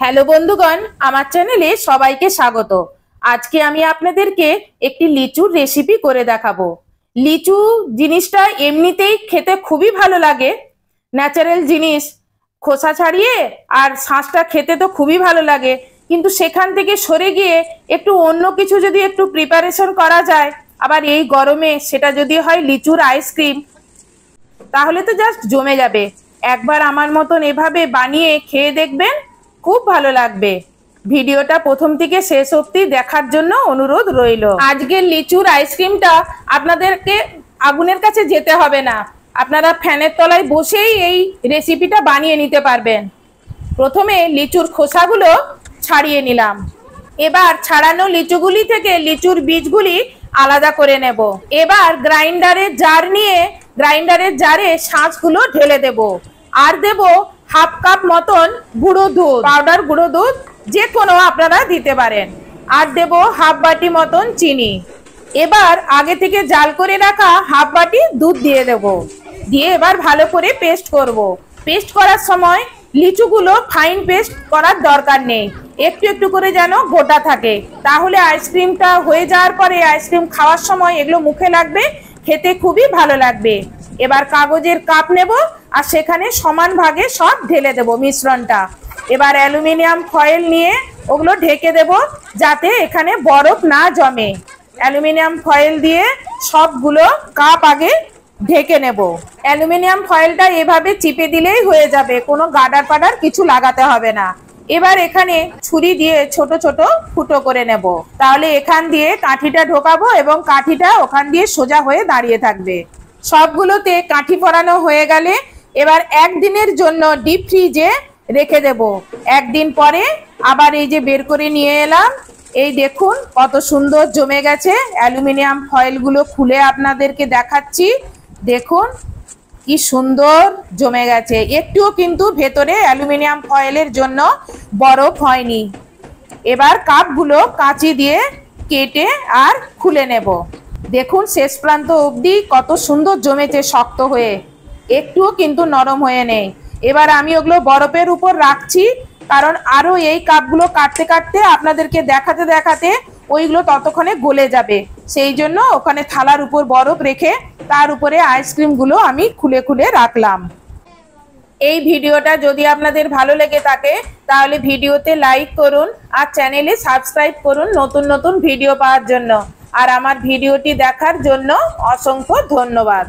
Hello বন্ধুগণ, আমার চ্যানেলে সবাইকে স্বাগত। আজকে আমি আপনাদেরকে একটি লিচুর রেসিপি করে দেখাবো। লিচু জিনিসটা এমনিতেই খেতে খুবই ভালো লাগে, ন্যাচারাল জিনিস, খোসা ছাড়িয়ে আর শাঁসটা খেতে তো খুবই ভালো লাগে। কিন্তু সেখান থেকে সরে গিয়ে একটু অন্য কিছু যদি একটু প্রিপারেশন করা যায়, আবার এই গরমে সেটা যদি হয় লিচুর আইসক্রিম, তাহলে তো জাস্ট জমে যাবে। একবার আমার মতন এভাবে বানিয়ে খেয়ে দেখবেন, খুব ভালো লাগবে। ভিডিওটা প্রথম থেকে শেষ অবধি দেখার জন্য অনুরোধ রইল। আজকের লিচুর আইসক্রিমটা আপনাদেরকে আগুনের কাছে যেতে হবে না, আপনারা ফ্যানের তলায় বসেই এই রেসিপিটা বানিয়ে নিতে পারবেন। প্রথমে লিচুর খোসাগুলো ছাড়িয়ে নিলাম। এবার ছাড়ানো লিচুগুলি থেকে লিচুর বীজগুলি আলাদা করে নেব। এবার গ্রাইন্ডারের জার নিয়ে গ্রাইন্ডারের জারে শাঁসগুলো ঢেলে দেব। আর দেব হাফ কাপ মতন গুঁড়ো দুধ, পাউডার গুঁড়ো দুধ যে কোনো আপনারা দিতে পারেন। আর দেব হাফ বাটি মতন চিনি। এবার আগে থেকে জাল করে রাখা হাফ বাটি দুধ দিয়ে দেব। দিয়ে এবার ভালো করে পেস্ট করব। পেস্ট করার সময় লিচুগুলো ফাইন পেস্ট করার দরকার নেই, একটু একটু করে যেন গোটা থাকে, তাহলে আইসক্রিমটা হয়ে যাওয়ার পরে আইসক্রিম খাওয়ার সময় এগুলো মুখে লাগবে, খেতে খুবই ভালো লাগবে। এবার কাগজের কাপ নেব আর সেখানে সমান ভাগে সব ঢেলে দেব মিশ্রণটা। এবার অ্যালুমিনিয়াম ফয়েল নিয়ে ওগুলো ঢেকে দেব যাতে এখানে বরফ না জমে। অ্যালুমিনিয়াম ফয়েল দিয়ে সবগুলো কাপ আগে ঢেকে নেব। অ্যালুমিনিয়াম ফয়েলটা এভাবে চিপে দিলেই হয়ে যাবে, কোনো গার্ডার পাডার কিছু লাগাতে হবে না। এবার এখানে ছুরি দিয়ে ছোট ছোট ফুটো করে নেব, তাহলে এখান দিয়ে কাঠিটা ঢোকাবো এবং কাঠিটা ওখান দিয়ে সোজা হয়ে দাঁড়িয়ে থাকবে। সবগুলোতে কাঠি পরানো হয়ে গেলে এবার একদিনের জন্য ডিপ ফ্রিজে রেখে দেব। একদিন পরে আবার এই যে বের করে নিয়ে এলাম, এই দেখুন কত সুন্দর জমে গেছে। অ্যালুমিনিয়াম ফয়েলগুলো খুলে আপনাদেরকে দেখাচ্ছি, দেখুন কি সুন্দর জমে গেছে। একটুও কিন্তু ভেতরে অ্যালুমিনিয়াম ফয়েলের জন্য বরফ হয়নি। এবার কাপগুলো কাঁচি দিয়ে কেটে আর খুলে নেব। দেখুন শেষ প্রান্ত অবধি কত সুন্দর জমেছে, শক্ত হয়ে, একটুও কিন্তু নরম হয়ে নেই। এবার আমি ওগুলো বরফের উপর রাখছি, কারণ আরো এই কাপগুলো কাটতে কাটতে আপনাদেরকে দেখাতে দেখাতে ওইগুলো ততক্ষণে গলে যাবে, সেই জন্য ওখানে থালার উপর বরফ রেখে তার উপরে আইসক্রিমগুলো আমি খুলে খুলে রাখলাম। এই ভিডিওটা যদি আপনাদের ভালো লেগে থাকে তাহলে ভিডিওতে লাইক করুন আর চ্যানেলে সাবস্ক্রাইব করুন নতুন নতুন ভিডিও পাওয়ার জন্য। আর আমার ভিডিওটি দেখার জন্য অসংখ্য ধন্যবাদ।